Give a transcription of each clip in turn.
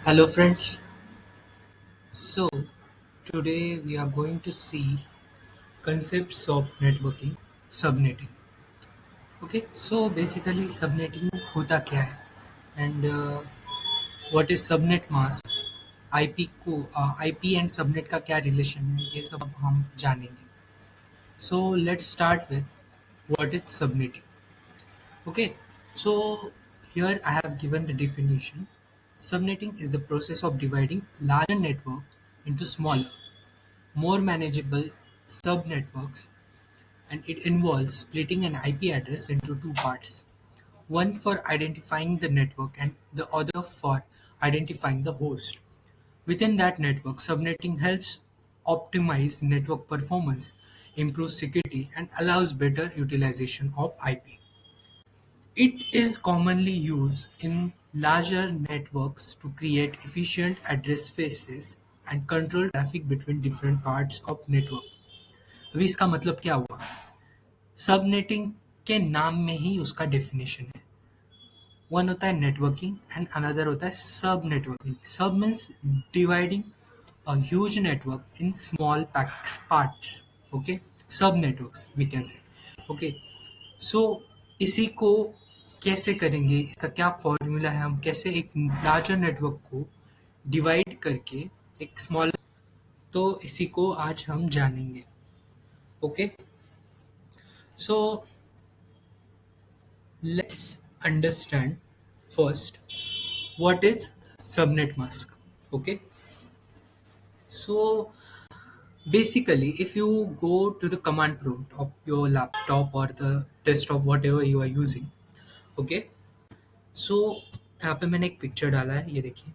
Hello friends. So today we are going to see concepts of networking, subnetting. Okay, so basically subnetting होता क्या है and what is subnet mask, IP and subnet का क्या relation है ये सब अब हम जानेंगे. So let's start with what is subnetting. Okay, so here I have given the definition. Subnetting is the process of dividing larger network into smaller, more manageable subnetworks, and it involves splitting an IP address into two parts, one for identifying the network and the other for identifying the host. Within that network, subnetting helps optimize network performance, improves security, and allows better utilization of IP. It is commonly used in larger networks to create efficient address spaces and control traffic between different parts of network. अभी इसका मतलब क्या हुआ? Subnetting के नाम में ही उसका definition है. वन होता है नेटवर्किंग एंड अनदर होता है sub networking. Sub means dividing a huge network in small parts. Okay, sub networks we can say. Okay, so इसी को कैसे करेंगे, इसका क्या फॉर्मूला है, हम कैसे एक लार्जर नेटवर्क को डिवाइड करके एक स्मॉल, तो इसी को आज हम जानेंगे. Okay, so let's understand first what is subnet mask. Okay, so basically if you go to the command prompt of your laptop or the desktop whatever you are using. Okay, so यहाँ पे मैंने एक picture डाला है, ये देखिए.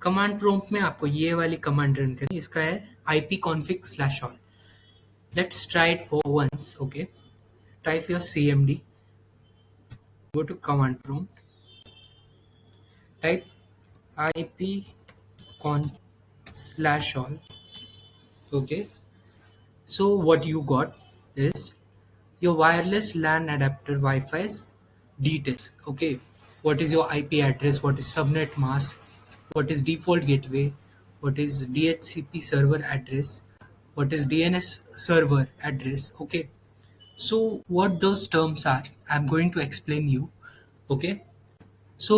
Command prompt में आपको ये वाली कमांड रन करनी, इसका है ipconfig/all. Let's try it for once. Okay, type your cmd, go to command prompt, type ipconfig/all. Okay, so what you got is your wireless LAN adapter Wi-Fi's details. Okay, what is your IP address, what is subnet mask, what is default gateway, what is DHCP server address, what is DNS server address. Okay, so what those terms are, I'm going to explain you. Okay, सो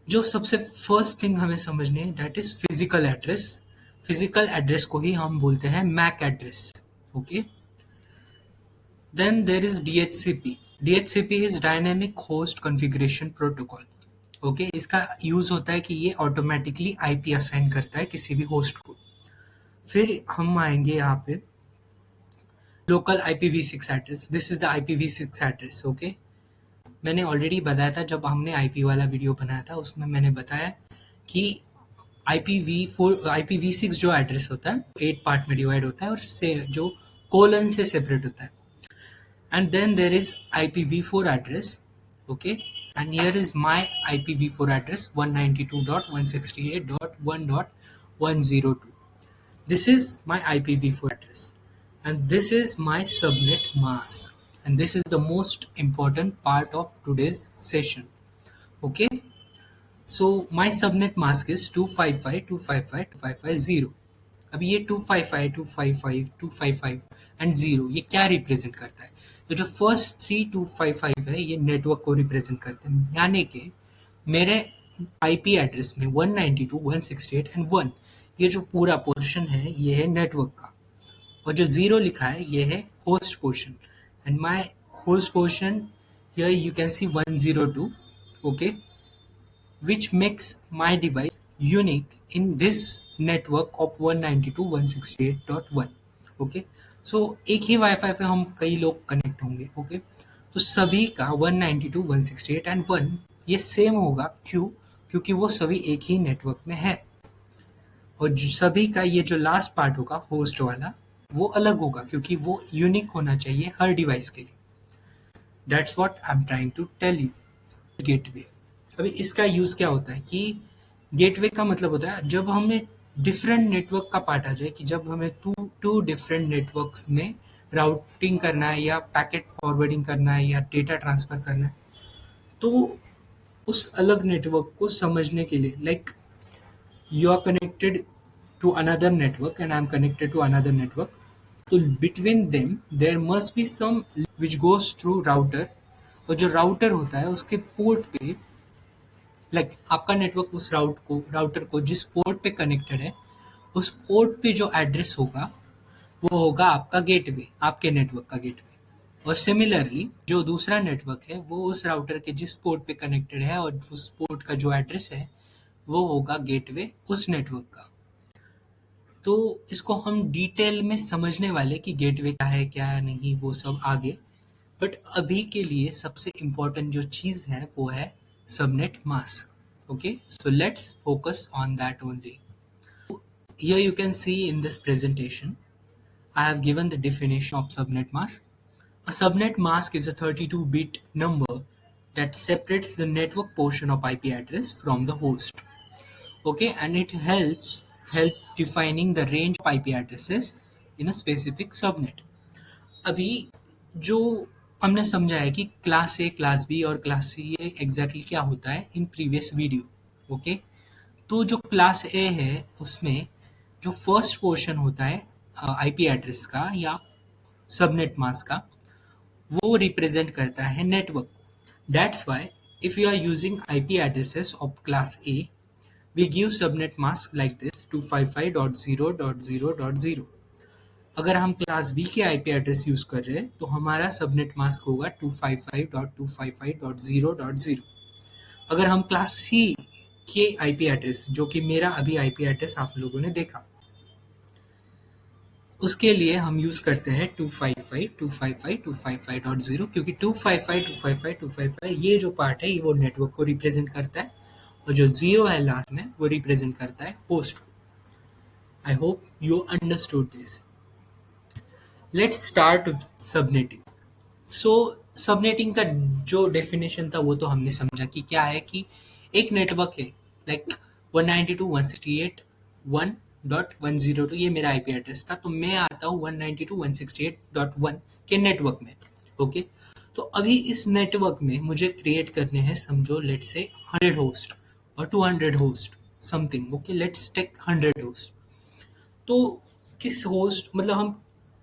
जो सबसे first thing हमें समझनी है that is physical address. Physical address को ही हम बोलते हैं MAC address. Okay, then there is DHCP. DHCP is dynamic host configuration protocol. Okay, इसका यूज होता है कि ये ऑटोमेटिकली आईपी असाइन करता है किसी भी होस्ट को. फिर हम आएंगे यहाँ पे local IPv6 address. This is the IPv6 address. Okay, मैंने ऑलरेडी बताया था जब हमने आईपी वाला वीडियो बनाया था, उसमें मैंने बताया कि IPv6 जो एड्रेस होता है 8 पार्ट में डिवाइड होता है और से जो कोलन से सेपरेट होता है. And then there is IPv4 address. Okay, and here is my IPv4 address 192.168.1.102. This is my IPv4 address, and this is my subnet mask, and this is the most important part of today's session. Okay, so my subnet mask is 255.255.255.0. अब ये 255, 255, 255 and 0 ये क्या represent करता है? ये जो first 3255 है ये नेटवर्क को रिप्रेजेंट करते हैं, यानी कि मेरे आईपी एड्रेस में 192.168 एंड 1, ये जो पूरा पोर्शन है ये है नेटवर्क का, और जो 0 लिखा है ये है host portion. And my host portion here you can see 102. Okay, which makes my device unique in this network of 192.168.1. Okay, सो एक ही वाईफाई पे हम कई लोग कनेक्ट होंगे. ओके, तो सभी का 192.168 एंड 1 ये सेम होगा. क्यों? क्योंकि वो सभी एक ही नेटवर्क में है, और सभी का ये जो लास्ट पार्ट होगा होस्ट वाला वो अलग होगा क्योंकि वो यूनिक होना चाहिए हर डिवाइस के लिए. That's what I am trying to tell you. Gateway. अभी इसका यूज क्या होता है कि गेटवे का मतलब होता है जब हमें डिफरेंट नेटवर्क का पार्ट आ जाए, कि जब हमें टू डिफरेंट नेटवर्क्स में राउटिंग करना है या पैकेट फॉरवर्डिंग करना है या डेटा ट्रांसफर करना है, तो उस अलग नेटवर्क को समझने के लिए, like you are connected to another network and I'm connected to another network. तो between them there must be some which goes through router, और जो राउटर होता है उसके पोर्ट पे, लाइक आपका नेटवर्क उस राउटर को जिस पोर्ट पे कनेक्टेड है, उस पोर्ट पे जो एड्रेस होगा वो होगा आपका गेटवे, आपके नेटवर्क का गेटवे। और सिमिलरली जो दूसरा नेटवर्क है वो उस राउटर के जिस पोर्ट पे कनेक्टेड है और उस पोर्ट का जो एड्रेस है वो होगा गेटवे उस नेटवर्क का। तो इसको हम डिटेल में समझने वाले कि गेटवे क्या है नहीं, वो सब आगे। बट अभी के लिए सबसे इम्पोर्टेंट जो चीज़ है वो है subnet mask. Okay, so let's focus on that only. Here you can see in this presentation, I have given the definition of subnet mask. A subnet mask is a 32-bit number that separates the network portion of IP address from the host. Okay, and it help defining the range of IP addresses in a specific subnet. अभी जो हमने समझा है कि class A, class B और class C ये exactly क्या होता है इन प्रीवियस वीडियो। ओके, तो जो क्लास ए है उसमें जो फर्स्ट पोर्शन होता है आईपी एड्रेस का या सबनेट मास्क का, वो रिप्रेजेंट करता है नेटवर्क को। That's why if you are using IP addresses of class A, we give subnet mask like this 255.0.0.0। अगर हम क्लास बी के आईपी एड्रेस यूज कर रहे हैं तो हमारा सबनेट मास्क होगा 255.255.0.0। अगर हम क्लास सी के आईपी एड्रेस, जो कि मेरा अभी आईपी एड्रेस आप लोगों ने देखा, उसके लिए हम यूज करते हैं 255.255.255.0, क्योंकि 255.255.255 ये जो पार्ट है ये वो नेटवर्क को रिप्रेजेंट करता है, और जो जीरो है लास्ट में वो रिप्रेजेंट करता है होस्ट को। I hope you understood this. Let's start subnetting. So subnetting का जो डेफिनेशन था वो तो हमने समझा कि क्या है, कि एक नेटवर्क है लाइक 192.168.1.102, ये मेरा आईपी एड्रेस था, तो मैं आता हूँ 192.168.1 के नेटवर्क में। ओके, तो अभी इस नेटवर्क में मुझे क्रिएट करने हैं, समझो लेट्स से 100 होस्ट और 200 host something. Okay, let's take 100 host. तो किस होस्ट, मतलब हम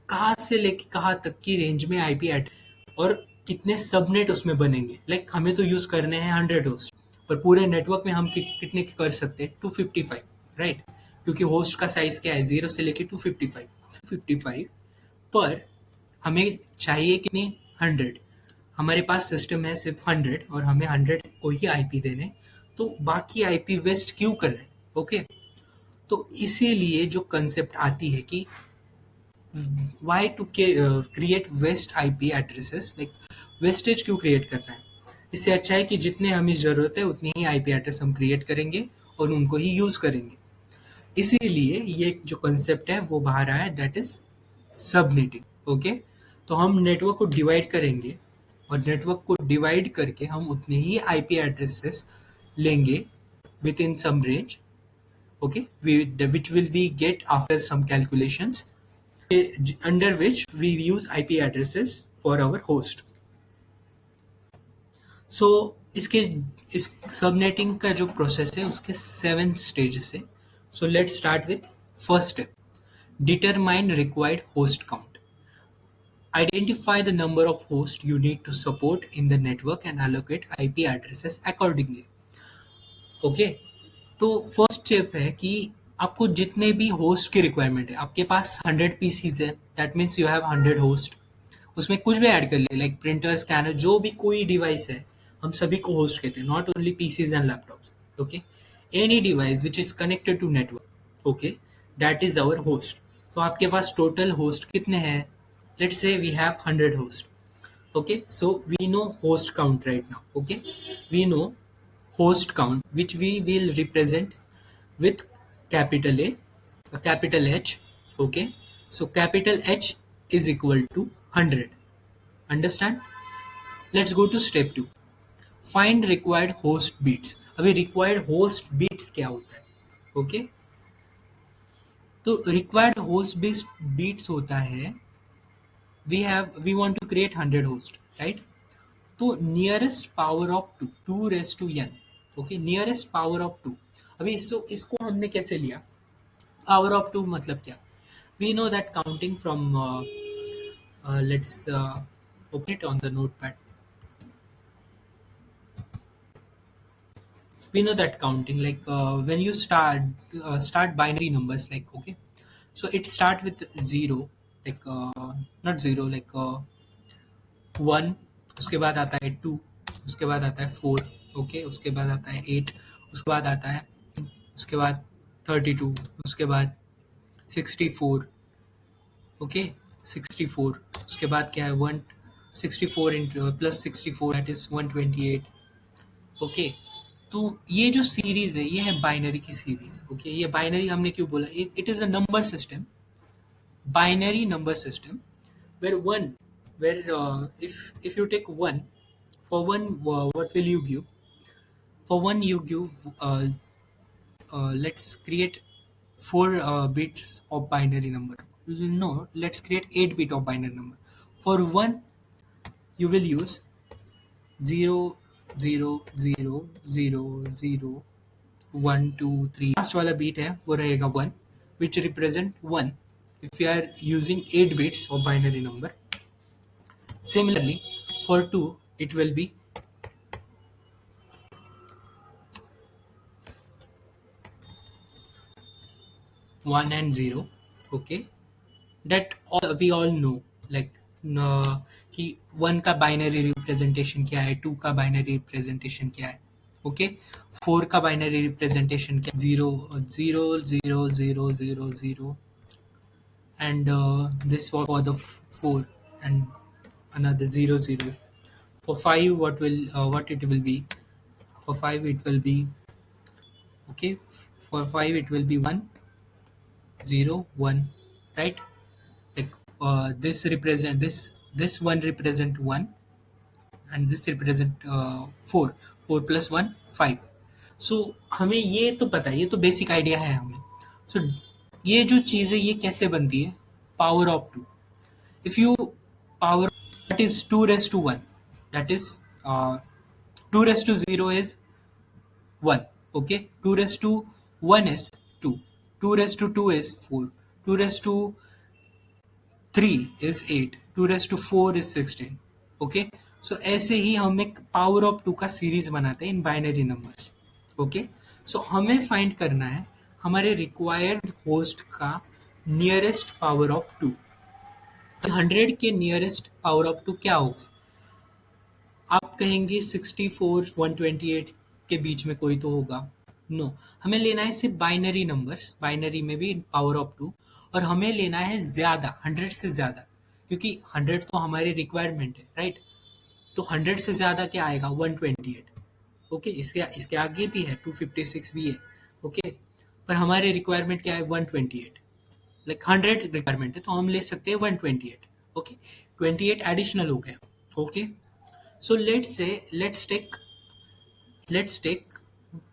कहाँ से लेके कहाँ तक की रेंज में आईपी एड्रेस और कितने सबनेट उसमें बनेंगे। लाइक हमें तो यूज करने हैं 100 होस्ट, पर पूरे नेटवर्क में हम कितने कर सकते हैं 255, राइट? क्योंकि होस्ट का साइज क्या है, 0 से लेके 255 पर हमें चाहिए कितनी 100। हमारे पास सिस्टम है सिर्फ 100 और हमें 100 को ही आईपी देने, तो बाकी आईपी वेस्ट क्यों कर रहे हैं? ओके, तो इसीलिए जो कंसेप्ट आती है कि why to create west IP addresses, like wastage क्यों क्रिएट करना है? इससे अच्छा है कि जितने हमें ज़रूरत है उतनी ही आईपी एड्रेस हम क्रिएट करेंगे और उनको ही यूज़ करेंगे। इसीलिए ये जो कंसेप्ट है वो बाहर आया, दैट इज सबनेटिंग। ओके, तो हम नेटवर्क को डिवाइड करेंगे और नेटवर्क को डिवाइड करके हम उतने ही आईपी एड्रेसेस लेंगे within some range. Okay, which will we get after some calculations, under which we use IP addresses for our host. So इस सबनेटिंग का जो प्रोसेस है उसके 7 स्टेजेस है। So let's start with first step, determine required host count. Identify the number of hosts you need to support in the network and allocate IP addresses accordingly. Okay, तो first step है कि आपको जितने भी host की requirement है, आपके पास 100 PCs है, that means you have 100 host. उसमें कुछ भी ऐड कर ले, लाइक प्रिंटर, स्कैनर, जो भी कोई डिवाइस है, हम सभी को होस्ट कहते हैं, not only PCs and laptops. Okay, any device which is connected to network, okay, that is our host. तो आपके पास टोटल होस्ट कितने हैं? Let's say we have 100 host. Okay, so we know host count right now. Okay, we know host count, which we will represent with capital A, a capital H. Okay, so capital H is equal to 100. Understand? Let's go to step 2. Find required host bits. अभी required host bits क्या होता है? Okay, तो required host bits होता है, we want to create 100 host, right? तो nearest power of two, two raise to N, okay, nearest power of two. अभी इसको हमने कैसे लिया? पावर ऑफ टू मतलब क्या? We know that counting from let's open it on the notepad. We know that counting, like when you start binary numbers, like, okay, so it start with zero, like not zero, like one, उसके बाद आता है to, उसके बाद आता है four, okay, उसके बाद आता है एट, उसके बाद आता है, उसके बाद 32, उसके बाद 64, ओके, 64, उसके बाद क्या है, one, 64 into plus 64 that is 128, okay. तो ये जो सीरीज है ये है बाइनरी की सीरीज, ओके। ये बाइनरी हमने क्यों बोला? It is a number system, binary number system, where one, where if you take one, for one, what will you give? For one you give, let's create 4 bits of binary number. No, let's create 8 bit of binary number. For one you will use 0 0 0 0 0 1 2 3, last वाला beat है वो रहेगा 1, which represent 1 if you are using 8 bits of binary number. Similarly, for 2, it will be 1 and 0. Okay, that we all know, like कि 1 का binary representation क्या है, 2 का binary representation क्या है, ओके, 4 का बाइनरी रिप्रेजेंटेशन क्या है, 0 0 0 0 0 0, and this for the 4, and another 0 0. For 5, what it will be? For 5 it will be, okay, for 5 it will be 1 0 1, right? Like this represent this one represent 1, and this represent 4, 4 plus 1 5. So हमें ये तो पता है, ये तो basic idea है हमें। so ये जो चीज़ है ये कैसे बनती है? Power of two. if you power, that is 2 raised to 1, that is 2 raised to 0 is 1, okay, 2 raised to 1 is 2, 2 raised to 2 is 4, 2 raised to 3 is 8, 2 raised to 4 is 16, okay। सो ऐसे ही हम एक पावर ऑफ टू का series बनाते हैं in binary numbers, okay. सो हमें find करना है हमारे रिक्वायर्ड होस्ट का नियरेस्ट पावर ऑफ टू। 100 के नियरेस्ट पावर ऑफ टू क्या होगा? आप कहेंगे 64 128 के बीच में कोई तो होगा। नो, हमें लेना है सिर्फ बाइनरी नंबर्स, बाइनरी में भी पावर ऑफ टू, और हमें लेना है ज्यादा, 100 से ज्यादा, क्योंकि 100 तो हमारी रिक्वायरमेंट है, राइट? तो 100 से ज्यादा क्या आएगा? 128, ओके। इसके इसके आगे भी है, 256 भी है, ओके। पर हमारे रिक्वायरमेंट क्या है? 128, लाइक 100 रिक्वायरमेंट है तो हम ले सकते हैं 128, ओके। 28 एडिशनल हो गया, okay. So let's take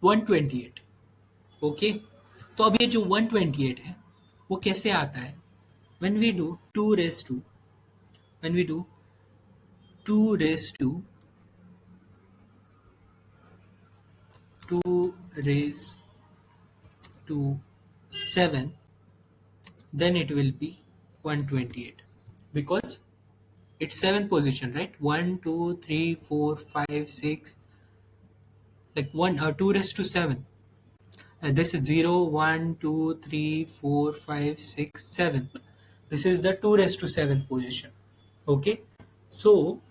128, okay। तो अब ये जो 128 है वो कैसे आता है? when we do 2 raised to when we do 2 raised to 2 raised to 7, then it will be 128, because it's 7 position, right? 1 2 3 4 5 6, like 1 or 2 raised to 7. This is 0 1 2 3 4 5 6 7. This is the 2 raised to 7th position, okay। So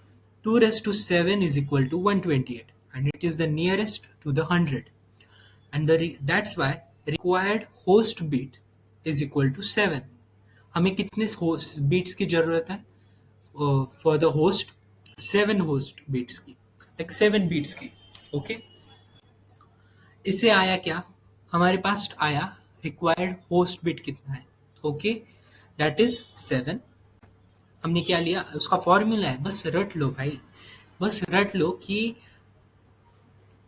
2 raised to 7 is equal to 128, and it is the nearest to the 100, and that's why required host bit is equal to 7। हमें कितने host bits की जरूरत है? For the host, 7 host bits की, like 7 bits की, okay। इससे आया क्या? हमारे पास आया रिक्वायर्ड होस्ट बिट कितना है, ओके, दैट इज 7। हमने क्या लिया? उसका फॉर्मूला है, बस रट लो भाई, बस रट लो कि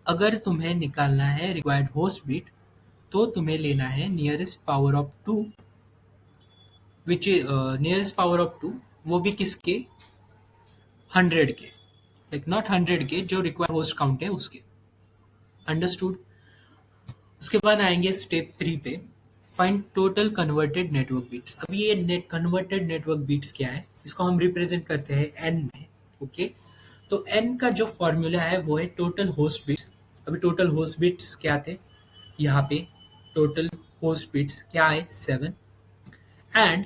अगर तुम्हें निकालना है रिक्वायर्ड होस्ट बिट तो तुम्हें लेना है nearest power of two, which nearest power of two, वो भी किसके? 100 के, लाइक नॉट 100 के, जो रिक्वायर्ड होस्ट काउंट है उसके। अंडरस्टूड। उसके बाद आएंगे स्टेप 3 पे, find total converted network bits. अब ये नेट कन्वर्टेड नेटवर्क बिट्स क्या है, इसको हम रिप्रेजेंट करते हैं एन में। ओके, तो एन का जो फॉर्मूला है वो है टोटल होस्ट बिट्स। अभी टोटल होस्ट बिट्स क्या थे, यहाँ पे टोटल होस्ट बिट्स क्या है 7 and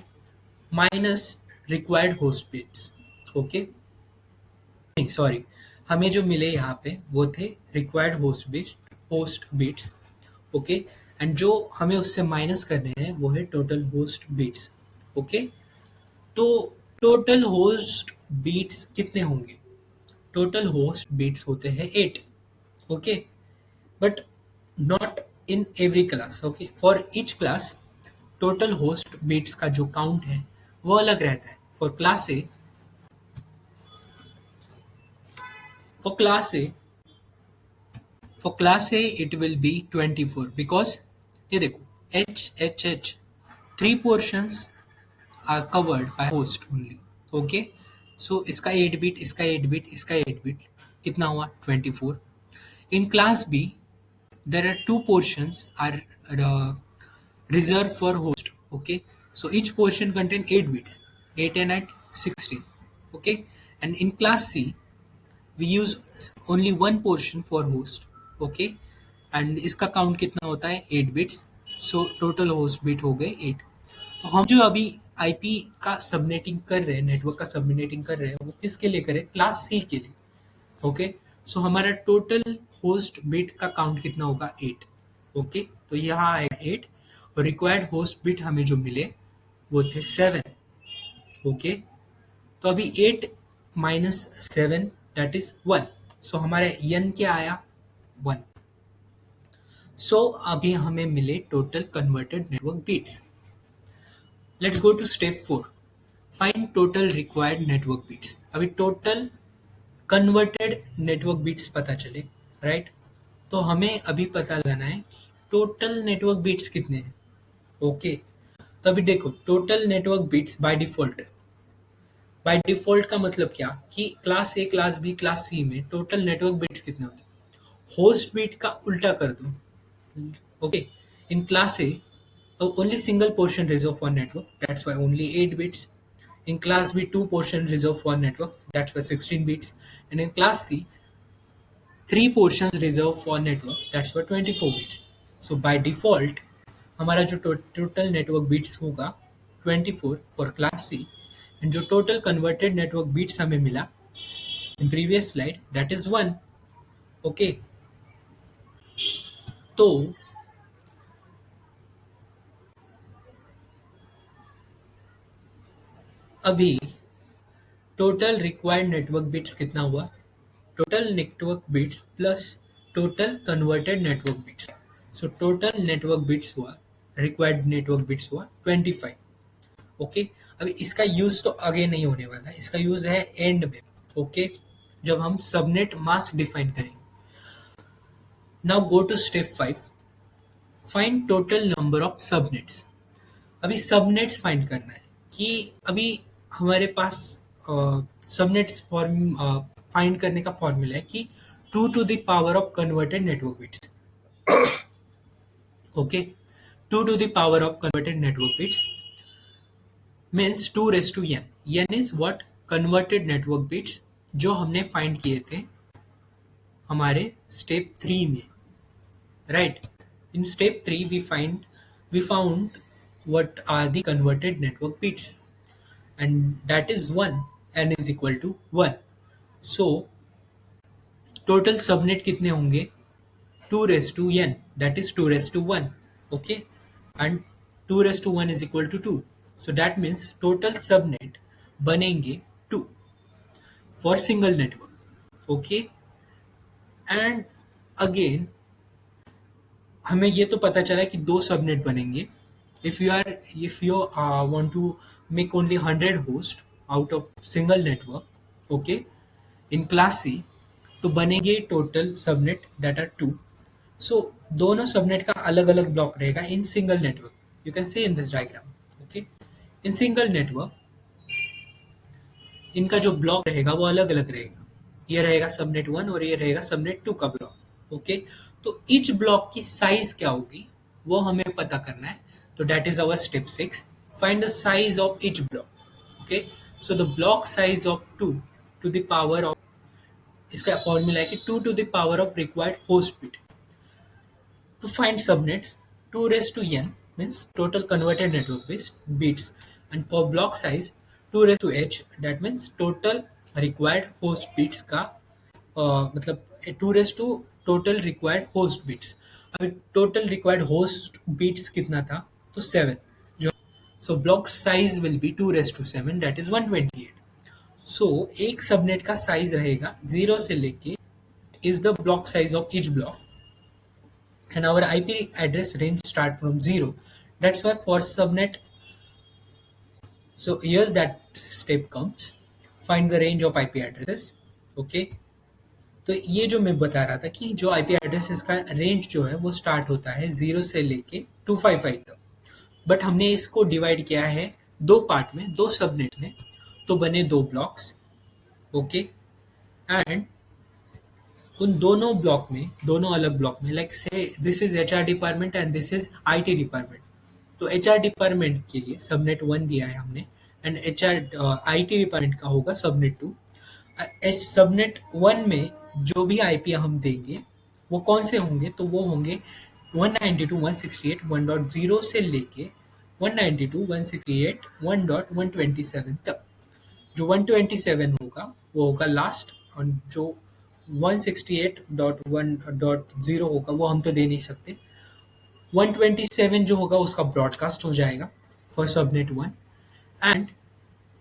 minus required host bits. Okay, नहीं सॉरी, हमें जो मिले यहाँ पे वो थे required host bits. Okay, and जो हमें उससे माइनस करने हैं वो है टोटल होस्ट बिट्स। ओके, तो टोटल होस्ट बिट्स कितने होंगे, टोटल होस्ट बिट्स होते हैं 8। Okay, but not in every class. Okay, for each class total host bits का जो काउंट है वो अलग रहता है। For class A For class A, it will be 24 because ये देखो H, three portions are covered by host only. Okay, so इसका 8 bit, इसका 8 bit, इसका 8 bit कितना हुआ 24. In class B, there are two portions are uh, reserved for host. Okay, so each portion contain 8 bits, 8 and 8, 16. Okay, and in class C, we use only one portion for host. Okay, and इसका count कितना होता है 8 bits, so total host bit हो गए 8। तो हम जो अभी आईपी का सबनेटिंग कर रहे हैं, नेटवर्क का सबनेटिंग कर रहे हैं, वो किसके लिए करें, क्लास सी के लिए। ओके, सो हमारा टोटल होस्ट बिट का काउंट कितना होगा 8। ओके, तो यहाँ आएगा 8 और रिक्वायर्ड होस्ट बिट हमें जो मिले वो थे 7। ओके, तो अभी 8 माइनस 7 दैट इज 1, सो हमारा एन क्या आया 1। सो अभी हमें मिले total converted network bits. Let's go to step 4, find total required network bits. अभी टोटल कन्वर्टेड नेटवर्क बिट्स पता चले, राइट, तो हमें अभी पता लगाना है कि टोटल नेटवर्क बिट्स कितने हैं। ओके, तो अभी देखो total network bits by default, by default का मतलब क्या कि class A, class B, class C में टोटल नेटवर्क बिट्स कितने होते हैं, होस्ट बिट का उल्टा कर दो। Okay, in class A, only single portion reserved for network. That's why only 8 bits. In class B, two portion reserved for network. That's why 16 bits. And in class C, three portions reserved for network. That's why 24 bits. So by default, हमारा जो total network bits होगा 24 for class C, and जो total converted network bits हमें मिला in previous slide that is 1। Okay, तो अभी total required network bits कितना हुआ, total network bits plus total converted network bits. So total network bits हुआ, required network bits हुआ 25। Okay, अभी इसका यूज तो आगे नहीं होने वाला है, इसका यूज है एंड में। ओके, जब हम सबनेट मास्क डिफाइन करेंगे। Now go to step 5, find total number of subnets. अभी सबनेट्स फाइंड करना है कि अभी हमारे पास सबनेट्स फॉर्म फाइंड करने का फॉर्मूला है कि 2 to the power of converted network bits. Okay, 2 to the power of converted network bits means 2 raised to n. n is what, converted network bits जो हमने फाइंड किए थे हमारे स्टेप 3 में, right. In step 3 we found what are the converted network bits and that is 1, n is equal to 1. So total subnet कितने होंगे 2 raised to n, that is 2 raised to 1. Okay, and 2 raised to 1 is equal to 2, so that means total subnet बनेंगे 2 for single network. Okay, and again हमें ये तो पता चला कि 2 subnet बनेंगे if you want to make only 100 host out of single network. Okay, in class C तो बनेंगे टोटल सबनेट डेट आर 2। सो दोनों सबनेट का अलग अलग ब्लॉक रहेगा in single network, you can see in this diagram. Okay, in single network इनका जो block रहेगा वो अलग अलग रहेगा। ये रहेगा सबनेट वन और ये रहेगा सबनेट टू का ब्लॉक। ओके, तो ईच ब्लॉक की साइज क्या होगी वो हमें पता करना है। तो that is our step 6, find the size of each block. Okay, so the block size of 2 to the power of, इसका फॉर्मूला है कि 2 to the power of required host bit. To find subnets, 2 raised to n means total converted network bits, and for block size 2 raised to h, that means total required host bits का मतलब 2 raised to total required host bits। अभी total required host bits कितना था, तो 7 जो, so block size will be 2 raised to 7, that is 128। सो एक subnet का size रहेगा 0 से लेके is the block size of each block, and our IP address range start from 0. That's why for subnet, so here's that step comes, find the range of IP addresses। okay, तो ये जो मैं बता रहा था कि जो IP एड्रेसेस का रेंज जो है वो स्टार्ट होता है 0 से लेके 255 तक, बट हमने इसको डिवाइड किया है दो पार्ट में, दो सबनेट में, तो बने दो ब्लॉक्स। ओके, एंड उन दोनों ब्लॉक में, दोनों अलग ब्लॉक में, लाइक से this is HR department and this is IT department. तो एचआर डिपार्टमेंट के लिए सबनेट 1 दिया है हमने, एंड एचआर आईटी डिपार्टमेंट का होगा सबनेट 2। सबनेट 1 में जो भी आईपी हम देंगे वो कौन से होंगे, तो वो होंगे 192.168.1.0 से लेके 192.168.1.127 तक। जो 127 होगा वो होगा लास्ट, और जो 168.1.0 होगा वो हम तो दे नहीं सकते। 127 जो होगा उसका ब्रॉडकास्ट हो जाएगा फॉर सबनेट 1, एंड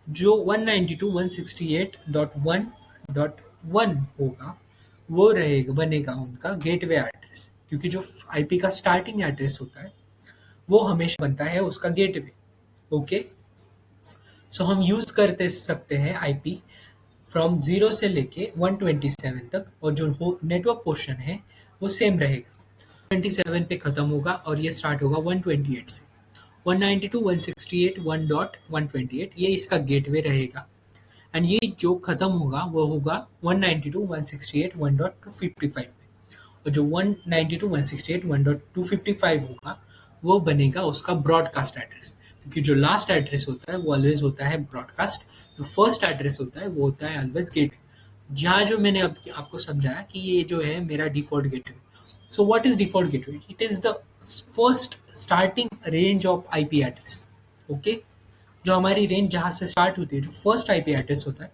जो 192.168.1.1 होगा वो रहेगा, बनेगा उनका गेटवे एड्रेस, क्योंकि जो आईपी का स्टार्टिंग एड्रेस होता है वो हमेशा बनता है उसका गेटवे। ओके, सो हम यूज करते सकते हैं आईपी फ्रॉम 0 से लेके 127 तक, और जो नेटवर्क पोर्शन है वो सेम रहेगा, 27 पे खत्म होगा और ये स्टार्ट होगा 128 से। 192.168.1.128 ये इसका गेटवे रहेगा, एंड ये जो खत्म होगा वो होगा 192.168.1.255 में, और जो 192.168.1.255 होगा वो बनेगा उसका ब्रॉडकास्ट एड्रेस, क्योंकि जो लास्ट एड्रेस होता है वो ऑलवेज होता है ब्रॉडकास्ट, जो फर्स्ट एड्रेस होता है वो होता है ऑलवेज गेटवे। जहाँ जो मैंने आपको समझाया कि ये जो है मेरा default gateway. So what is default gateway? It is the first starting range of IP address. Okay, जो हमारी रेंज जहाँ से स्टार्ट होती है, जो फर्स्ट आईपी एड्रेस होता है,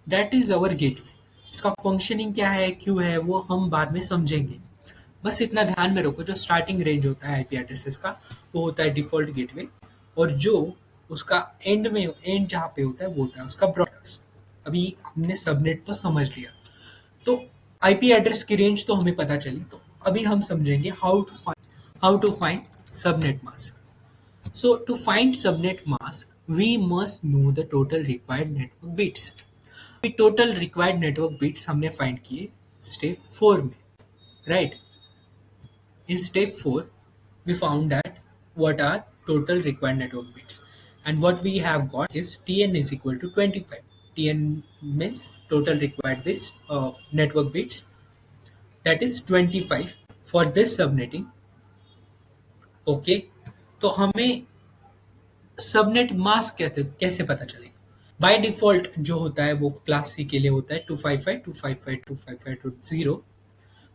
दैट इज अवर गेटवे। इसका फंक्शनिंग क्या है, क्यों है, वो हम बाद में समझेंगे। बस इतना ध्यान में रखो, जो स्टार्टिंग रेंज होता है आईपी एड्रेसेस का वो होता है डिफॉल्ट गेटवे, और जो उसका एंड में, एंड जहाँ पे होता है वो होता है उसका ब्रॉडकास्ट। अभी हमने सबनेट तो समझ लिया, तो आईपी एड्रेस की रेंज तो हमें पता चली, तो अभी हम समझेंगे how to find subnet mask. So to find subnet mask, we must know the total required network bits. अभी total required network bits हमने find किए step 4 में, right? In step 4, we found that what are total required network bits, and what we have got is Tn is equal to 25. Tn means total required bits of network bits, that is 25 for this subnetting. Okay, तो हमें subnet mask कैसे पता चलेगा? By default जो होता है वो class C के लिए होता है 255.255.255.0,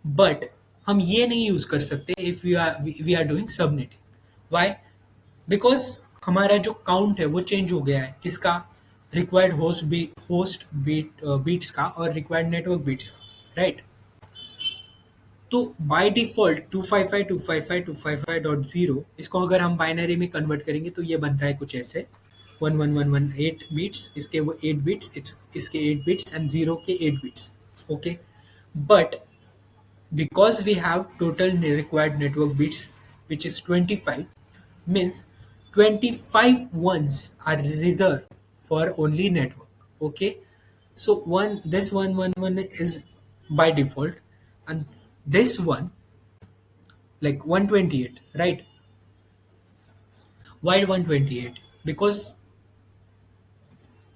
बट हम ये नहीं यूज कर सकते if we are doing subnetting. Why? Because हमारा जो काउंट है वो चेंज हो गया है, किसका? रिक्वायर्ड होस्ट बीट्स का और रिक्वायर्ड नेटवर्क बीट्स का, राइट? तो बाय डिफॉल्ट 255.255.255.0 इसको अगर हम बाइनरी में कन्वर्ट करेंगे तो ये बनता है कुछ ऐसे, 11118 बिट्स, इसके वो 8 बिट्स, इसके 8 बिट्स एंड 0 के 8 bits. Okay, but because we have total required network bits which is 25, means 25 ones are reserved for only network. Okay, so this 111 is by default, and this one like 128, right? Why 128? Because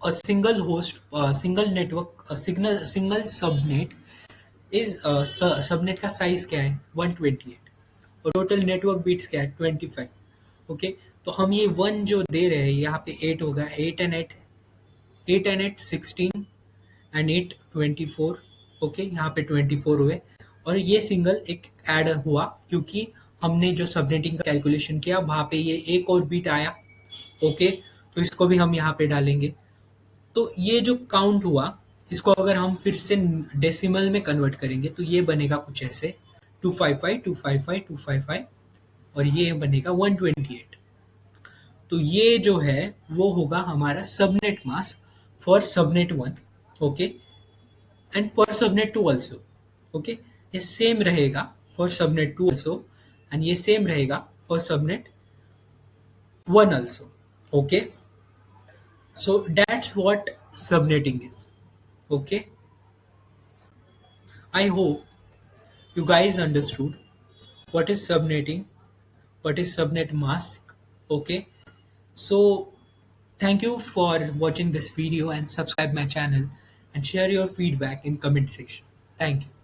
a single host, single network signal single subnet is subnet का size क्या है 128 और total network beats क्या है 25। Okay, तो हम ये one जो दे रहे हैं यहाँ पे 8 होगा, 8 एंड 8 16 एंड 8 24। ओके, यहाँ पे 24 हुए और ये सिंगल एक ऐड हुआ क्योंकि हमने जो सबनेटिंग का कैलकुलेशन किया वहाँ पे ये एक और बीट आया। ओके, तो इसको भी हम यहाँ पे डालेंगे। तो ये जो काउंट हुआ इसको अगर हम फिर से डेसिमल में कन्वर्ट करेंगे तो ये बनेगा कुछ ऐसे 255 255 255 और ये बनेगा 128। तो ये जो है वो होगा हमारा subnet mask for subnet 1। Okay, and for subnet 2 also. Okay, ये सेम रहेगा फॉर सबनेट 2 ऑल्सो एंड ये सेम रहेगा for subnet 1 also. Okay, so that's what subnetting is. Okay, I hope you guys understood what is subnetting, what is subnet mask. Okay, so thank you for watching this video and subscribe my channel and share your feedback in comment section. Thank you.